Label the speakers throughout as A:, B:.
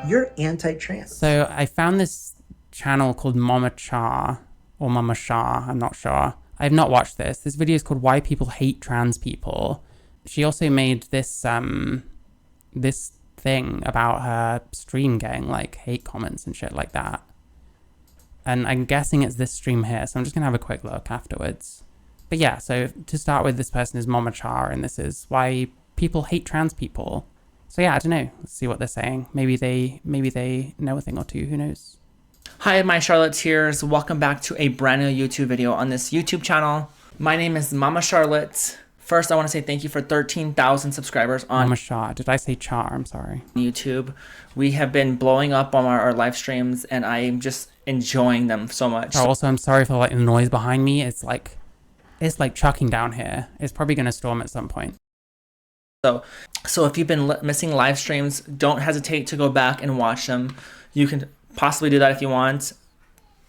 A: you're anti-trans.
B: So I found this channel called Momma Char or Momma Shah, I'm not sure. I've not watched this. This video is called Why People Hate Trans People. She also made this this thing about her stream getting like hate comments and shit like that. And I'm guessing it's this stream here, so I'm just gonna have a quick look afterwards. But yeah, so to start with, this person is Momma Char, and this is why people hate trans people. So yeah, I don't know. Let's see what they're saying. Maybe they know a thing or two. Who knows?
C: Hi, my Charlotte tears. Welcome back to a brand new YouTube video on this YouTube channel. My name is Mama Charlotte. First, I want to say thank you for 13,000 subscribers on
B: Momma Char. Did I say Char? I'm sorry.
C: YouTube. We have been blowing up on our live streams, and I'm just enjoying them so much.
B: Oh, also, I'm sorry for like the noise behind me. It's like chucking down here. It's probably gonna storm at some point.
C: So if you've been missing live streams, don't hesitate to go back and watch them. You can possibly do that if you want.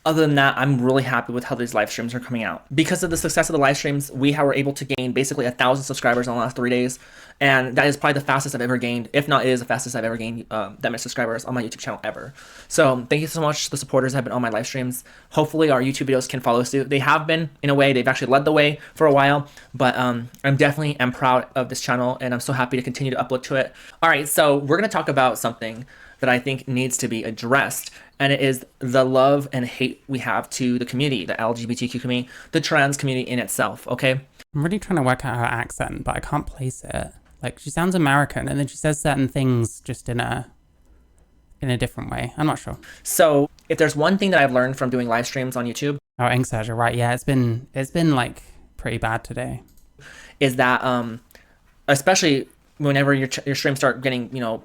C: Other than that, I'm really happy with how these live streams are coming out. Because of the success of the live streams, we were able to gain basically 1,000 subscribers in the last 3 days. And that is probably the fastest I've ever gained. If not, it is the fastest I've ever gained that many subscribers on my YouTube channel ever. So thank you so much to the supporters that have been on my live streams. Hopefully our YouTube videos can follow suit. They have been, in a way. They've actually led the way for a while. But I'm definitely am proud of this channel, and I'm so happy to continue to upload to it. All right, so we're going to talk about something that I think needs to be addressed, and it is the love and hate we have to the community, the LGBTQ community, the trans community in itself, okay?
B: I'm really trying to work out her accent, but I can't place it. Like, she sounds American, and then she says certain things just in a different way. I'm not sure.
C: So if there's one thing that I've learned from doing live streams on YouTube,
B: Oh, Inkserge, you're right. Yeah, it's been like pretty bad today.
C: is that especially whenever your streams start getting, you know,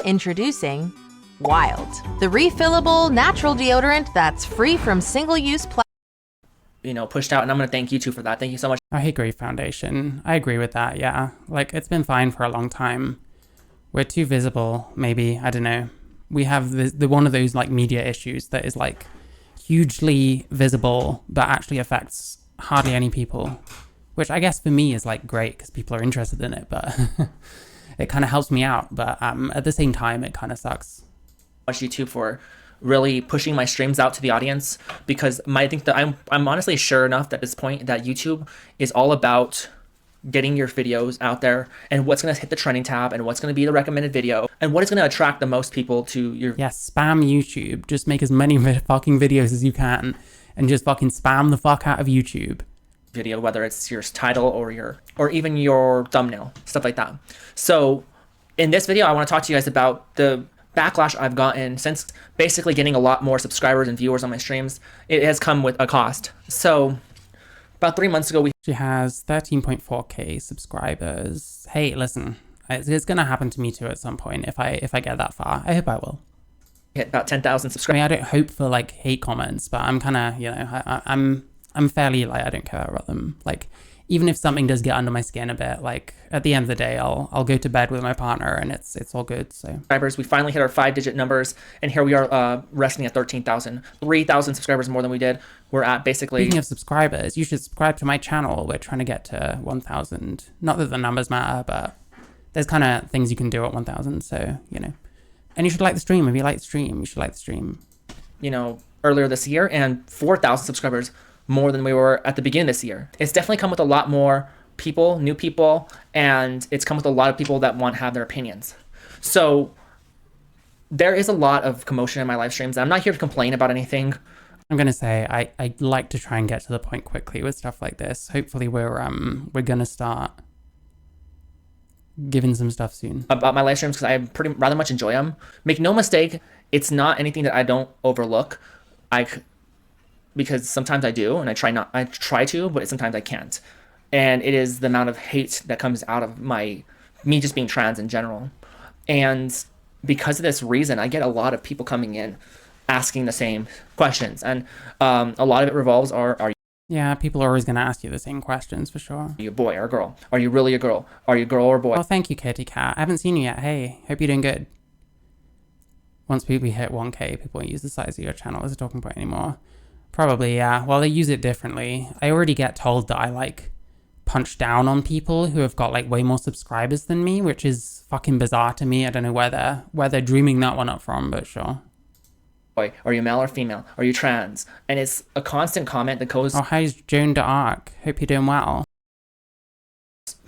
D: Introducing Wild, the refillable natural deodorant that's free from single-use plastic.
C: Pushed out, and I'm going to thank you two for that. Thank you so much.
B: I hate Grief Foundation. I agree with that, yeah. Like, it's been fine for a long time. We're too visible, maybe. I don't know. We have the one of those, like, media issues that is, like, hugely visible, but actually affects hardly any people. Which I guess for me is, like, great, because people are interested in it, but it kind of helps me out. But at the same time, it kind of sucks.
C: YouTube for really pushing my streams out to the audience, because I think that I'm honestly sure enough at this point that YouTube is all about getting your videos out there and what's going to hit the trending tab and what's going to be the recommended video and what is going to attract the most people to your
B: spam YouTube. Just make as many fucking videos as you can and just fucking spam the fuck out of YouTube
C: video, whether it's your title or even your thumbnail, stuff like that. So in this video, I want to talk to you guys about the backlash I've gotten since basically getting a lot more subscribers and viewers on my streams. It has come with a cost. So about 3 months ago,
B: she has 13.4k subscribers. Hey, listen, it's gonna happen to me too at some point if I get that far. I hope I will.
C: Hit about 10,000 subscribers.
B: I mean, I don't hope for like hate comments, but I'm kind of, I'm fairly like, I don't care about them. Like, even if something does get under my skin a bit, like at the end of the day, I'll go to bed with my partner and it's all good. So
C: subscribers, we finally hit our 5-digit numbers, and here we are resting at 13,000, 3,000 subscribers more than we did. We're at basically.
B: Speaking of subscribers, you should subscribe to my channel. We're trying to get to 1,000. Not that the numbers matter, but there's kind of things you can do at 1,000. So and you should like the stream. If you like the stream, you should like the stream.
C: Earlier this year, and 4,000 subscribers more than we were at the beginning of this year. It's definitely come with a lot more people, new people, and it's come with a lot of people that want to have their opinions. So there is a lot of commotion in my live streams. I'm not here to complain about anything.
B: I'm gonna say I like to try and get to the point quickly with stuff like this. Hopefully we're gonna start giving some stuff soon
C: about my live streams, because I rather much enjoy them. Make no mistake, it's not anything that I don't overlook. Because sometimes I do, and I try to, but sometimes I can't. And it is the amount of hate that comes out of me just being trans in general. And because of this reason, I get a lot of people coming in asking the same questions. And a lot of it revolves are
B: yeah, people are always going to ask you the same questions for sure.
C: Are you a boy or a girl? Are you really a girl? Are you a girl or a boy?
B: Well, thank you, Kitty Cat. I haven't seen you yet. Hey, hope you're doing good. Once we hit 1k, people won't use the size of your channel as a talking point anymore. Probably, yeah. Well, they use it differently. I already get told that I, like, punch down on people who have got like way more subscribers than me, which is fucking bizarre to me. I don't know where they're dreaming that one up from, but sure.
C: Are you male or female? Are you trans? And it's a constant comment that goes
B: Oh, how's Joan d'Arc? Hope you're doing well.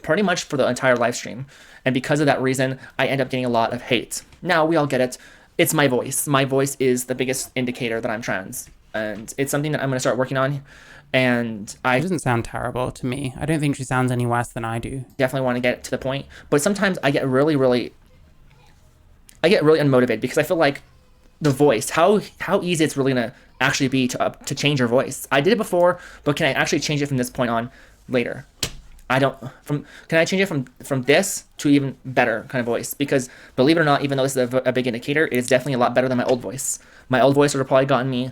C: pretty much for the entire live stream. And because of that reason, I end up getting a lot of hate. Now, we all get it. It's my voice. My voice is the biggest indicator that I'm trans. And it's something that I'm going to start working on. And
B: It doesn't sound terrible to me. I don't think she sounds any worse than I do.
C: definitely want to get to the point. But sometimes I get really unmotivated because I feel like the voice, how easy it's really gonna actually be to change your voice. I did it before, but can I actually change it from this point on later? Can I change it from this to even better kind of voice? Because believe it or not, even though this is a big indicator, it is definitely a lot better than my old voice. My old voice would have probably gotten me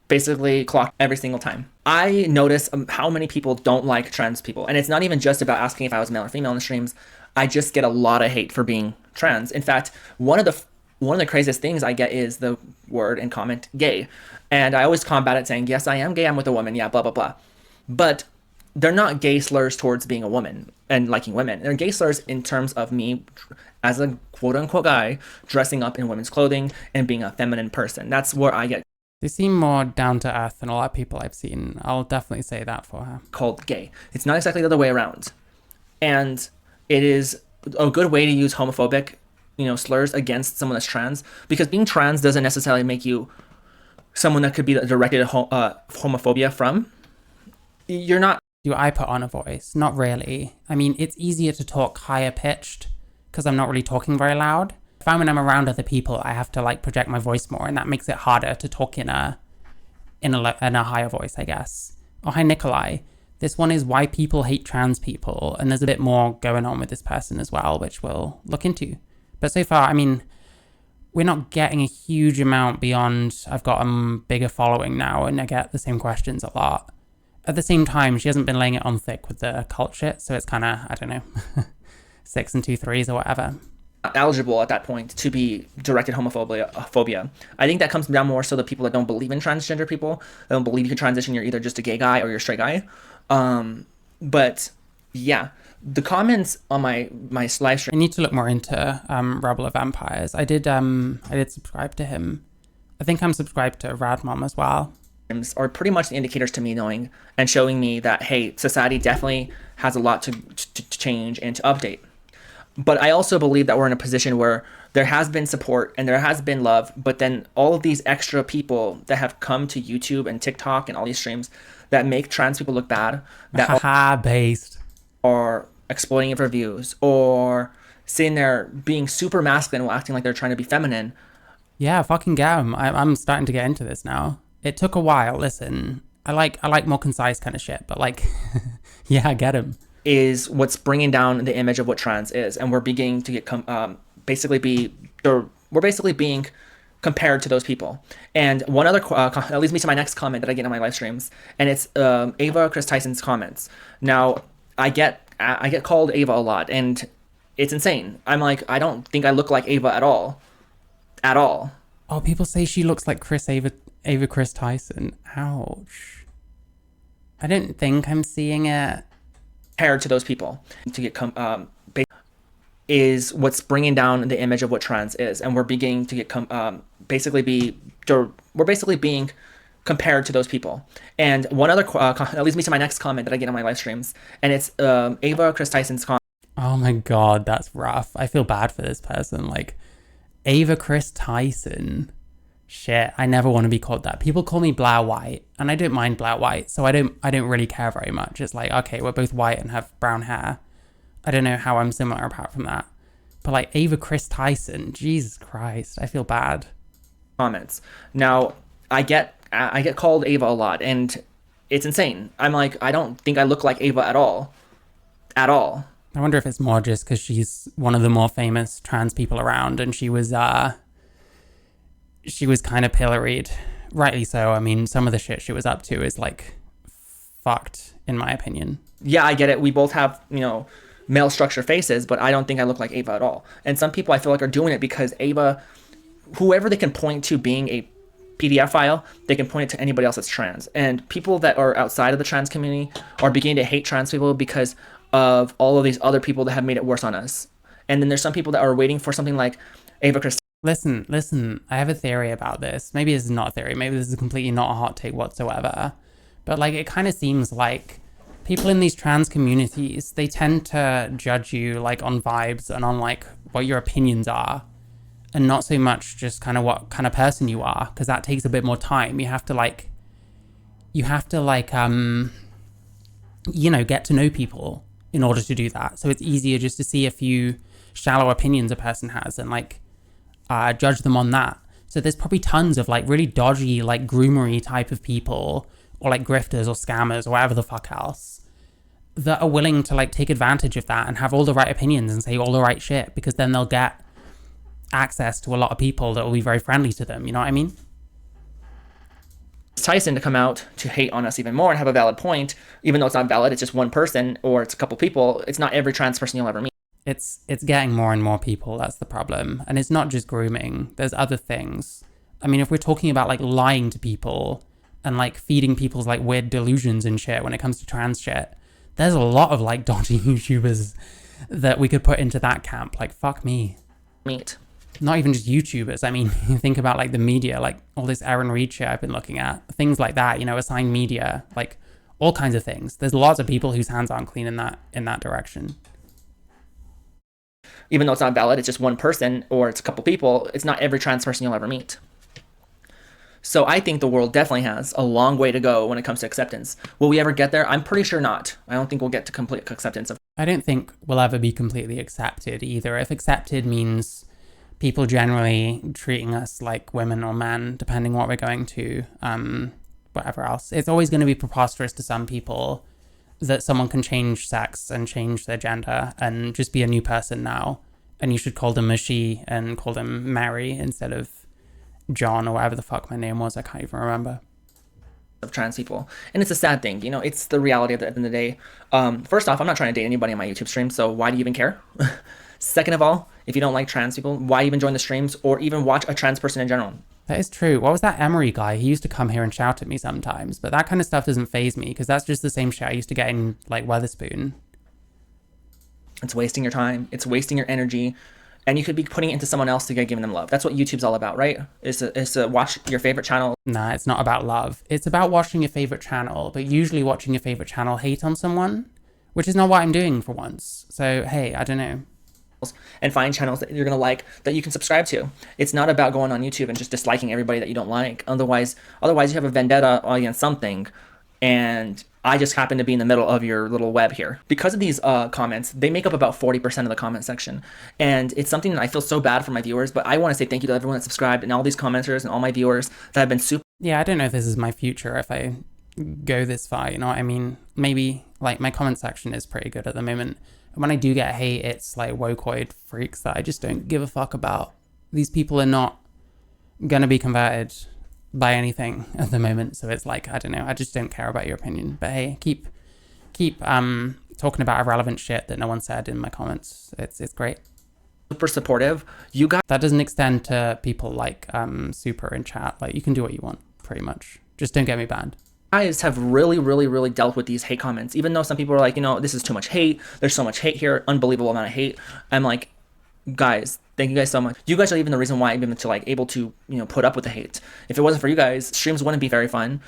C: basically clocked every single time. I notice how many people don't like trans people. And it's not even just about asking if I was male or female in the streams. I just get a lot of hate for being trans. In fact, one of the craziest things I get is the word and comment gay. And I always combat it saying, yes, I am gay, I'm with a woman, yeah, blah, blah, blah. But they're not gay slurs towards being a woman and liking women. They're gay slurs in terms of me as a quote unquote guy dressing up in women's clothing and being a feminine person. That's where I get
B: They seem more down to earth than a lot of people I've seen. I'll definitely say that for her.
C: called gay. It's not exactly the other way around. And it is a good way to use homophobic, slurs against someone that's trans, because being trans doesn't necessarily make you someone that could be directed homophobia from. You're not.
B: Do I put on a voice? Not really. I mean, it's easier to talk higher pitched because I'm not really talking very loud. When I'm around other people, I have to like project my voice more, and that makes it harder to talk in a higher voice, I guess. Oh, hi, Nikolai. This one is why people hate trans people, and there's a bit more going on with this person as well, which we'll look into. But so far, I mean, we're not getting a huge amount beyond I've got a bigger following now, and I get the same questions a lot. At the same time, she hasn't been laying it on thick with the cult shit, so it's kind of, I don't know, 6 and 2 3s or whatever.
C: Eligible at that point to be directed homophobia. I think that comes down more so the people that don't believe in transgender people. They don't believe you can transition. You're either just a gay guy or you're a straight guy. But yeah, the comments on my live stream.
B: I need to look more into Rebel of Empires. I did subscribe to him. I think I'm subscribed to Radmom as well.
C: Are pretty much the indicators to me knowing and showing me that, hey, society definitely has a lot to change and to update. But I also believe that we're in a position where there has been support and there has been love, but then all of these extra people that have come to YouTube and TikTok and all these streams that make trans people look bad, that
B: based,
C: or exploiting it for views, or sitting there being super masculine while acting like they're trying to be feminine.
B: Yeah, fucking get 'em. I'm starting to get into this now. It took a while. Listen, I like more concise kind of shit, but like, yeah, get 'em.
C: Is what's bringing down the image of what trans is, and we're beginning to get we're basically being compared to those people. And one other that leads me to my next comment that I get on my live streams, and it's Ava Chris Tyson's comments. Now I get called Ava a lot, and it's insane. I'm like, I don't think I look like Ava at all.
B: Oh, people say she looks like Ava Chris Tyson. Ouch. I don't think I'm seeing it.
C: Compared to those people to get is what's bringing down the image of what trans is, and we're beginning to get we're basically being compared to those people. And one other that leads me to my next comment that I get on my live streams, and it's Ava Chris Tyson's comment.
B: Oh my god, that's rough. I feel bad for this person. Like, Ava Chris Tyson. Shit, I never want to be called that. People call me Blair White, and I don't mind Blair White, so I don't really care very much. It's like, okay, we're both white and have brown hair. I don't know how I'm similar apart from that. But like Ava Chris Tyson, Jesus Christ, I feel bad.
C: Comments. Now, I get called Ava a lot, and it's insane. I'm like, I don't think I look like Ava at all.
B: I wonder if it's more just because she's one of the more famous trans people around, and she was kind of pilloried, rightly so. I mean, some of the shit she was up to is like fucked, in my opinion.
C: Yeah, I get it. We both have, male structure faces, but I don't think I look like Ava at all. And some people I feel like are doing it because Ava, whoever they can point to being a PDF file, they can point it to anybody else that's trans. And people that are outside of the trans community are beginning to hate trans people because of all of these other people that have made it worse on us. And then there's some people that are waiting for something like Ava Christina.
B: Listen, I have a theory about this. Maybe this is not a theory. Maybe this is completely not a hot take whatsoever. But like, it kind of seems like people in these trans communities, they tend to judge you like on vibes and on like what your opinions are, and not so much just kind of what kind of person you are, because that takes a bit more time. You have to get to know people in order to do that. So it's easier just to see a few shallow opinions a person has and like judge them on that. So there's probably tons of like really dodgy, like groomery type of people, or like grifters or scammers or whatever the fuck else, that are willing to like take advantage of that and have all the right opinions and say all the right shit, because then they'll get access to a lot of people that will be very friendly to them. You know what I mean?
C: Tyson to come out to hate on us even more and have a valid point, even though it's not valid. It's just one person or it's a couple people. It's not every trans person you'll ever meet.
B: It's getting more and more people. That's the problem. And it's not just grooming. There's other things. I mean, if we're talking about like lying to people and like feeding people's like weird delusions and shit when it comes to trans shit, there's a lot of like dodgy YouTubers that we could put into that camp. Like, fuck me.
C: Meet.
B: Not even just YouTubers. I mean, you think about like the media, like all this Aaron Reed shit I've been looking at, things like that, you know, assigned media, like all kinds of things. There's lots of people whose hands aren't clean in that direction.
C: Even though it's not valid, it's just one person or it's a couple people. It's not every trans person you'll ever meet. So I think the world definitely has a long way to go when it comes to acceptance. Will we ever get there? I'm pretty sure not. I don't think we'll get to complete acceptance of.
B: I don't think we'll ever be completely accepted either. If accepted means people generally treating us like women or men, depending what we're going to, whatever else. It's always going to be preposterous to some people that someone can change sex and change their gender and just be a new person now. And you should call them a she and call them Mary instead of John or whatever the fuck my name was. I can't even remember.
C: Of trans people. And it's a sad thing, you know, it's the reality at the end of the day. First off, I'm not trying to date anybody on my YouTube stream, so why do you even care? Second of all, if you don't like trans people, why even join the streams or even watch a trans person in general?
B: That is true. What was that Emery guy? He used to come here and shout at me sometimes, but that kind of stuff doesn't faze me because that's just the same shit I used to get in like Weatherspoon.
C: It's wasting your time. It's wasting your energy. And you could be putting it into someone else to get giving them love. That's what YouTube's all about, right? Is to watch your favorite channel.
B: Nah, it's not about love. It's about watching your favorite channel, but usually watching your favorite channel hate on someone, which is not what I'm doing for once. So, hey, I don't know.
C: And find channels that you're going to like that you can subscribe to. It's not about going on YouTube and just disliking everybody that you don't like. Otherwise you have a vendetta against something. And I just happen to be in the middle of your little web here. Because of these comments, they make up about 40% of the comment section. And it's something that I feel so bad for my viewers, but I want to say thank you to everyone that subscribed and all these commenters and all my viewers that have been super.
B: Yeah, I don't know if this is my future if I go this far, you know what I mean? Maybe, like, my comment section is pretty good at the moment. And when I do get hate, it's like wokeoid freaks that I just don't give a fuck about. These people are not gonna be converted by anything at the moment, so it's like, I don't know, I just don't care about your opinion. But hey, keep talking about irrelevant shit that no one said in my comments. It's great.
C: Super supportive. You guys,
B: that doesn't extend to people like Super in chat. Like, you can do what you want, pretty much. Just don't get me banned.
C: Guys have really dealt with these hate comments, even though some people are like, you know, this is too much hate, there's so much hate here, unbelievable amount of hate. I'm like, guys, thank you guys so much. You guys are even the reason why I'm even to like able to, you know, put up with the hate. If it wasn't for you guys, streams wouldn't be very fun.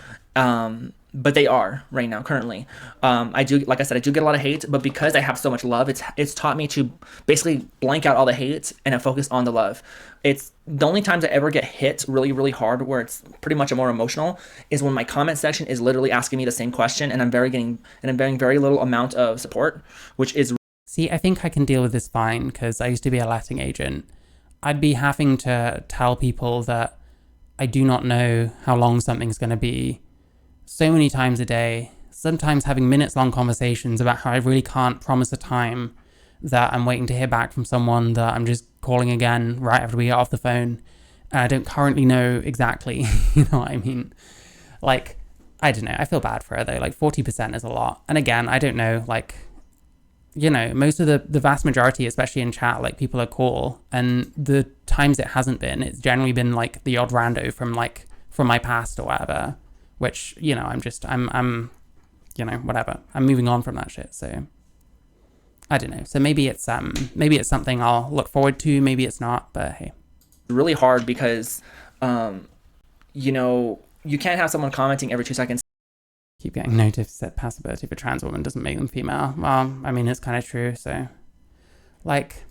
C: But they are right now currently. I do, like I said, I do get a lot of hate, but because I have so much love, it's taught me to basically blank out all the hate and I focus on the love. It's the only times I ever get hit really hard where it's pretty much a more emotional is when my comment section is literally asking me the same question and I'm getting very little amount of support, which is.
B: See, I think I can deal with this fine because I used to be a letting agent. I'd be having to tell people that I do not know how long something's going to be so many times a day, sometimes having minutes-long conversations about how I really can't promise a time, that I'm waiting to hear back from someone, that I'm just calling again right after we get off the phone. And I don't currently know exactly, you know what I mean? Like, I don't know, I feel bad for her though, like 40% is a lot. And again, I don't know, like, you know, most of the vast majority, especially in chat, like, people are cool. And the times it hasn't been, it's generally been like the odd rando from from my past or whatever, which, you know, I'm you know, whatever. I'm moving on from that shit. So I don't know. So maybe it's something I'll look forward to. Maybe it's not, but hey.
C: Really hard because, you know, you can't have someone commenting every 2 seconds.
B: Keep getting noticed that passability of a trans woman doesn't make them female. Well, I mean, it's kind of true. So, like,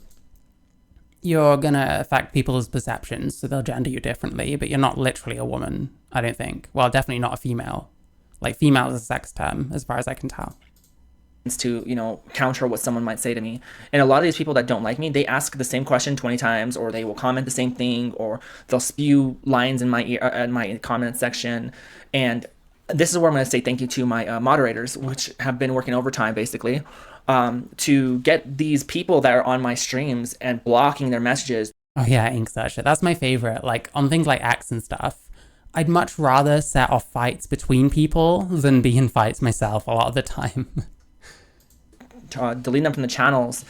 B: you're gonna affect people's perceptions, so they'll gender you differently, but you're not literally a woman, I don't think. Well, definitely not a female. Like, female is a sex term, as far as I can tell.
C: To, you know, counter what someone might say to me. And a lot of these people that don't like me, they ask the same question 20 times, or they will comment the same thing, or they'll spew lines in my ear, in my comment section. And this is where I'm going to say thank you to my moderators, which have been working overtime basically, to get these people that are on my streams and blocking their messages.
B: Oh yeah, ink search. That's my favorite. Like, on things like X and stuff, I'd much rather set off fights between people than be in fights myself a lot of the time.
C: Deleting them from the channels.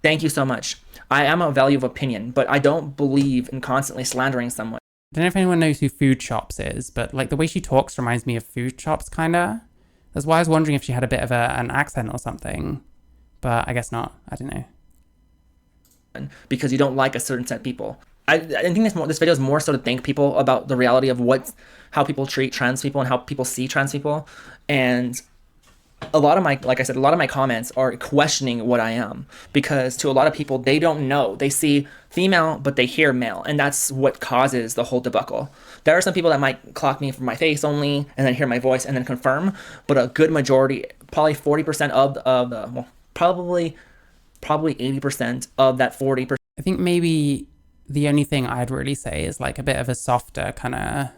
C: Thank you so much. I am a value of opinion, but I don't believe in constantly slandering someone.
B: I don't know if anyone knows who Food Chops is, but like the way she talks reminds me of Food Chops, kinda. That's why I was wondering if she had a bit of an accent or something, but I guess not. I don't know.
C: Because you don't like a certain set of people. I think this video is more so to thank people about the reality of how people treat trans people and how people see trans people. And a lot of my comments are questioning what I am, because to a lot of people, they don't know. They see female, but they hear male, and that's what causes the whole debacle. There are some people that might clock me from my face only, and then hear my voice and then confirm, but a good majority, probably 40% of the, well, probably 80% of that 40%.
B: I think maybe the only thing I'd really say is like a bit of a softer kind of,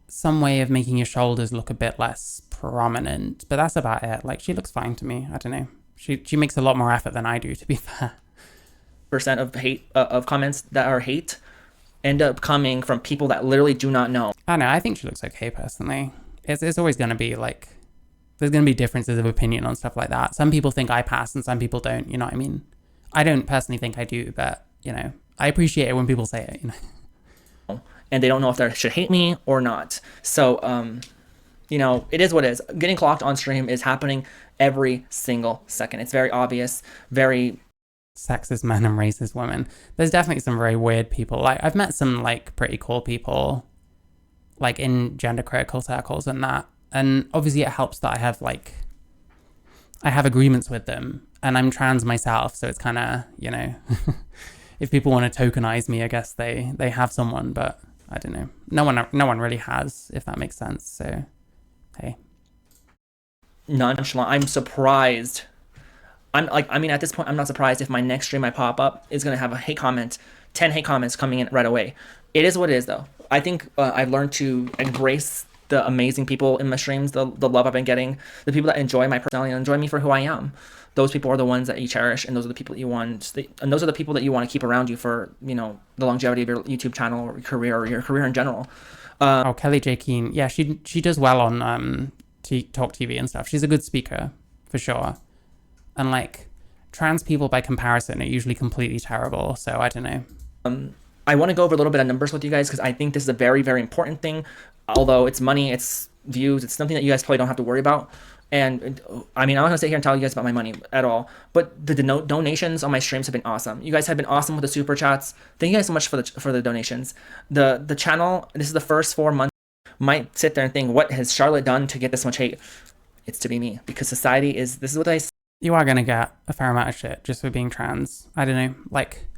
B: some way of making your shoulders look a bit less prominent, but that's about it. Like, she looks fine to me. I don't know. She makes a lot more effort than I do, to be fair.
C: Percent of hate of comments that are hate end up coming from people that literally do not know.
B: I don't know. I think she looks okay personally. It's always going to be like, there's going to be differences of opinion on stuff like that. Some people think I pass and some people don't. You know what I mean? I don't personally think I do, but you know, I appreciate it when people say it. You know.
C: And they don't know if they should hate me or not. So, you know, it is what it is. Getting clocked on stream is happening every single second. It's very obvious, very
B: sexist men and racist women. There's definitely some very weird people. Like, I've met some like pretty cool people, like in gender critical circles and that. And obviously it helps that I have agreements with them, and I'm trans myself. So it's kind of, you know, if people want to tokenize me, I guess they have someone, but I don't know. No one really has, if that makes sense. So, hey.
C: Nonchalant. I'm surprised. At this point, I'm not surprised if my next stream I pop up is going to have a hate comment, 10 hate comments coming in right away. It is what it is, though. I think I've learned to embrace the amazing people in my streams, the love I've been getting, the people that enjoy my personality and enjoy me for who I am. Those people are the ones that you cherish, and those are the people that you want, and those are the people that you want to keep around you for, you know, the longevity of your YouTube channel or your career in general.
B: Kelly J. Keane, yeah, she does well on Talk TV and stuff. She's a good speaker, for sure. And like, trans people by comparison are usually completely terrible, so I don't know.
C: I want to go over a little bit of numbers with you guys, because I think this is a very, very important thing. Although it's money, it's views, it's something that you guys probably don't have to worry about. And I mean, I'm not gonna sit here and tell you guys about my money at all, but the donations on my streams have been awesome. You guys have been awesome with the super chats. Thank you guys so much for the donations. The channel, this is the first 4 months, might sit there and think, what has Charlotte done to get this much hate? It's to be me, because society is, this is what I say.
B: You are gonna get a fair amount of shit just for being trans. I don't know, like,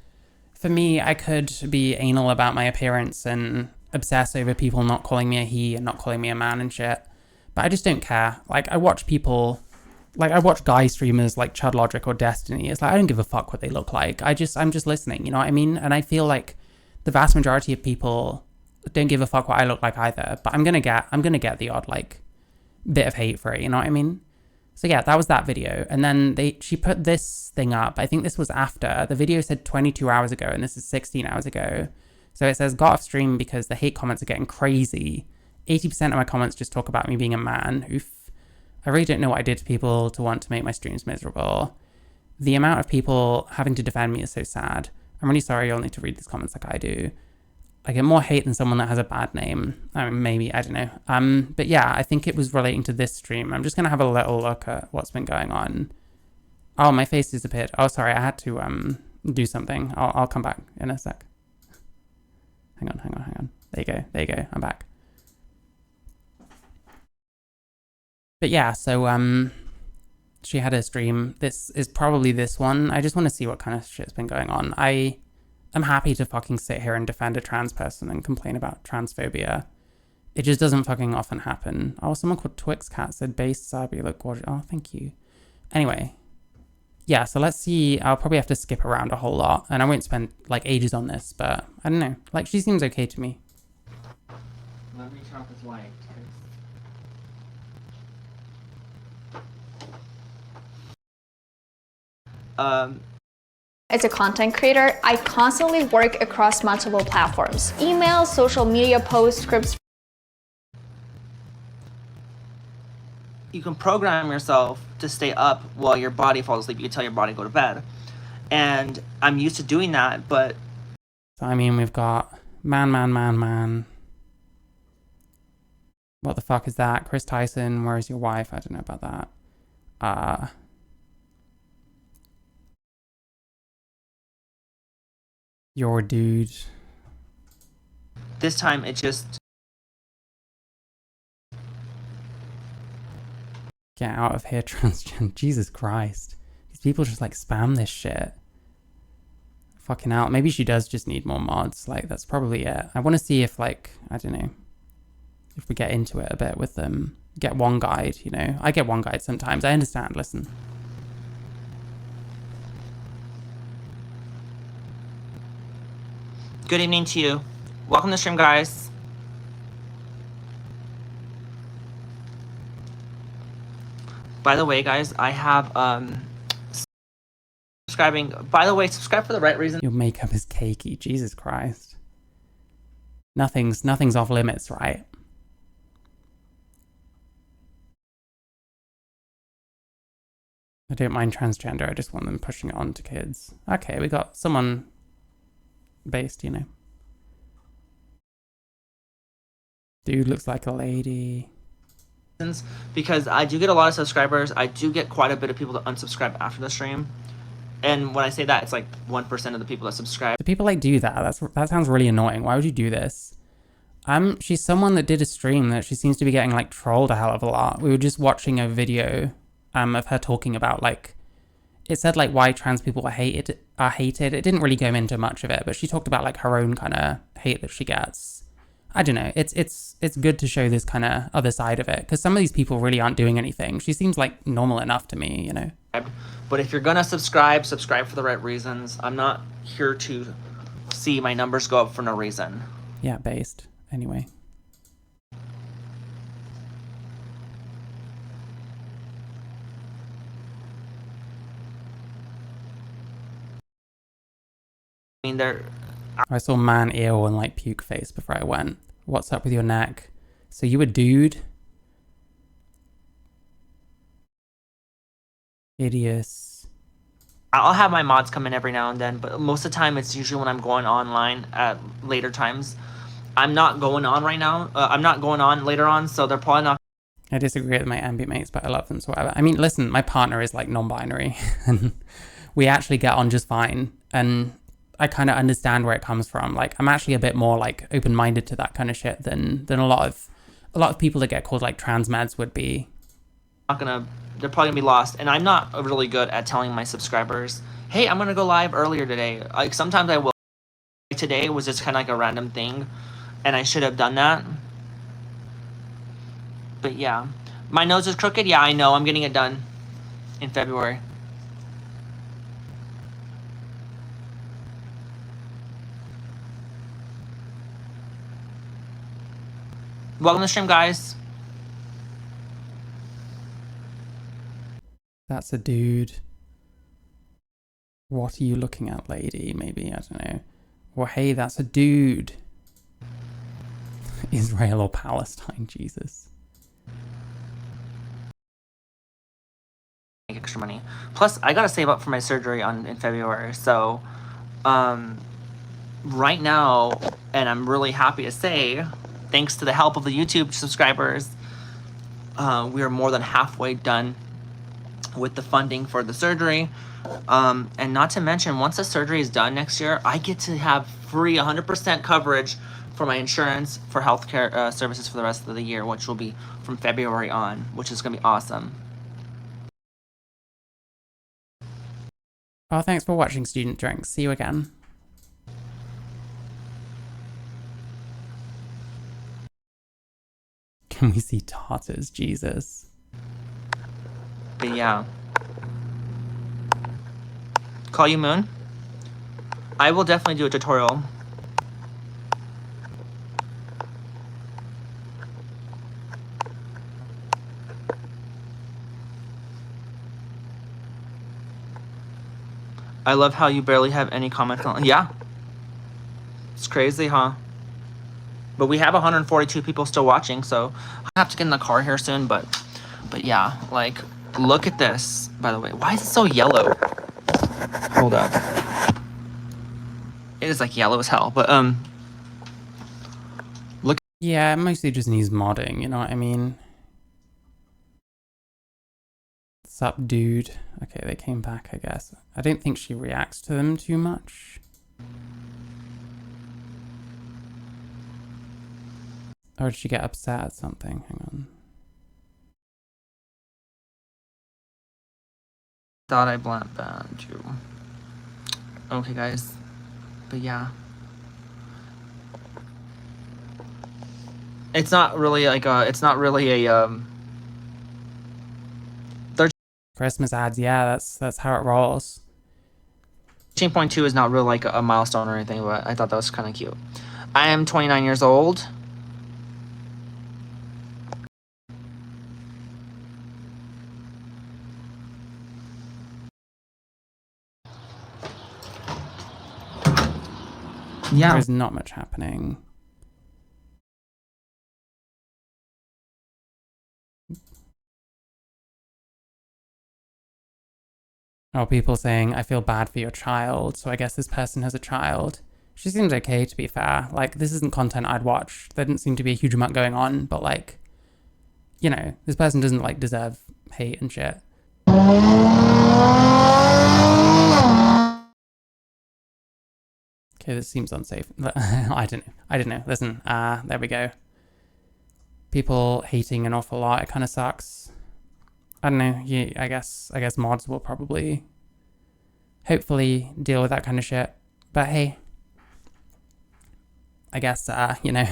B: for me, I could be anal about my appearance and obsess over people not calling me a he and not calling me a man and shit, but I just don't care. Like, I watch guy streamers like Chud Logic or Destiny. It's like, I don't give a fuck what they look like. I'm just listening, you know what I mean? And I feel like the vast majority of people don't give a fuck what I look like either, but I'm gonna get the odd like bit of hate for it, you know what I mean? So yeah, that was that video. And then she put this thing up. I think this was after. The video said 22 hours ago, and this is 16 hours ago. So it says, got off stream because the hate comments are getting crazy. 80% of my comments just talk about me being a man. Oof. I really don't know what I did to people to want to make my streams miserable. The amount of people having to defend me is so sad. I'm really sorry you'll need to read these comments like I do. I get more hate than someone that has a bad name. I mean, maybe, I don't know. But yeah, I think it was relating to this stream. I'm just going to have a little look at what's been going on. Oh, my face disappeared. Oh, sorry, I had to do something. I'll come back in a sec. Hang on. There you go. I'm back. But yeah, so she had a stream. This is probably this one. I just want to see what kind of shit's been going on. I'm happy to fucking sit here and defend a trans person and complain about transphobia. It just doesn't fucking often happen. Oh, someone called Twix Cat said, base Sabi look gorgeous. Oh, thank you. Anyway. Yeah, so let's see. I'll probably have to skip around a whole lot. And I won't spend, like, ages on this, but I don't know. Like, she seems okay to me.
C: Let me turn off this light.
A: As a content creator, I constantly work across multiple platforms. Emails, social media posts, scripts.
C: You can program yourself to stay up while your body falls asleep. You can tell your body to go to bed. And I'm used to doing that, but...
B: So, I mean, we've got man. What the fuck is that? Chris Tyson, where's your wife? I don't know about that. Your dude.
C: This time it just...
B: Get out of here, transgen. Jesus Christ. These people just like spam this shit. Fucking out. Maybe she does just need more mods. Like, that's probably it. I want to see if, like, I don't know, if we get into it a bit with them. Get one guide, you know. I get one guide sometimes. I understand. Listen.
C: Good evening to you. Welcome to the stream, guys. By the way, guys, I have subscribing. By the way, subscribe for the right reason.
B: Your makeup is cakey. Jesus Christ. Nothing's off limits, right? I don't mind transgender. I just want them pushing it on to kids. Okay, we got someone based, you know. Dude looks like a lady.
C: Because I do get a lot of subscribers. I do get quite a bit of people that unsubscribe after the stream. And when I say that, it's like 1% of the people that subscribe.
B: Do people like do that? That sounds really annoying. Why would you do this? She's someone that did a stream that she seems to be getting like trolled a hell of a lot. We were just watching a video of her talking about, like, it said like why trans people are hated. It didn't really go into much of it, but she talked about like her own kind of hate that she gets. I don't know. It's good to show this kind of other side of it, because some of these people really aren't doing anything. She seems like normal enough to me, you know.
C: But if you're gonna subscribe for the right reasons. I'm not here to see my numbers go up for no reason.
B: Yeah, based. Anyway.
C: I mean,
B: I saw man ew and like puke face before I went. What's up with your neck? So you a dude? Hideous.
C: I'll have my mods come in every now and then, but most of the time it's usually when I'm going online at later times. I'm not going on right now. I'm not going on later on, so they're probably not.
B: I disagree with my ambient mates, but I love them, so whatever. I mean, listen, my partner is like non-binary, and we actually get on just fine, and I kind of understand where it comes from. Like, I'm actually a bit more like open-minded to that kind of shit than a lot of people that get called like trans meds would be.
C: They're probably gonna be lost, and I'm not really good at telling my subscribers, hey, I'm gonna go live earlier today. Like, sometimes I will. Today was just kind of like a random thing, and I should have done that. But yeah, my nose is crooked. Yeah, I know. I'm getting it done in February. Welcome to the stream, guys.
B: That's a dude. What are you looking at, lady? Maybe, I don't know. Or hey, that's a dude. Israel or Palestine, Jesus.
C: Make extra money. Plus, I gotta save up for my surgery in February, so right now, and I'm really happy to say, thanks to the help of the YouTube subscribers, we are more than halfway done with the funding for the surgery. And not to mention, once the surgery is done next year, I get to have free 100% coverage for my insurance for healthcare services for the rest of the year, which will be from February on, which is going to be awesome.
B: Oh, thanks for watching, Student Drinks. See you again. Can we see tartars? Jesus.
C: But yeah. Call you Moon? I will definitely do a tutorial. I love how you barely have any comments on. Yeah. It's crazy, huh? But we have 142 people still watching, so I have to get in the car here soon, but yeah, like, look at this, by the way. Why is it so yellow? Hold up. It is like yellow as hell, but look.
B: Yeah, it mostly just needs modding, you know what I mean? Sup, dude? Okay, they came back, I guess. I don't think she reacts to them too much. Or did she get upset at something? Hang on.
C: Thought I black banned you. Okay, guys. But yeah. It's not really like it's not really a
B: Christmas ads, yeah, that's how it rolls.
C: 13.2 is not really like a milestone or anything, but I thought that was kind of cute. I am 29 years old. Yeah.
B: There's not much happening. Oh, people saying, I feel bad for your child, so I guess this person has a child. She seems okay, to be fair. Like, this isn't content I'd watch. There didn't seem to be a huge amount going on, but like, you know, this person doesn't like deserve hate and shit. Okay, this seems unsafe. I don't know. Listen, there we go. People hating an awful lot. It kind of sucks. I don't know. Yeah, I guess mods will probably, hopefully, deal with that kind of shit. But hey, I guess, you know,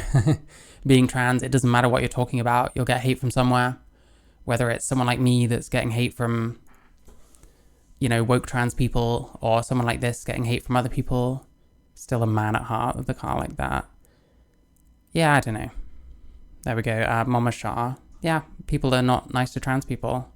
B: being trans, it doesn't matter what you're talking about. You'll get hate from somewhere. Whether it's someone like me that's getting hate from, you know, woke trans people, or someone like this getting hate from other people. Still a man at heart with a car like that. Yeah, I don't know. There we go. Momma char. Yeah, people are not nice to trans people.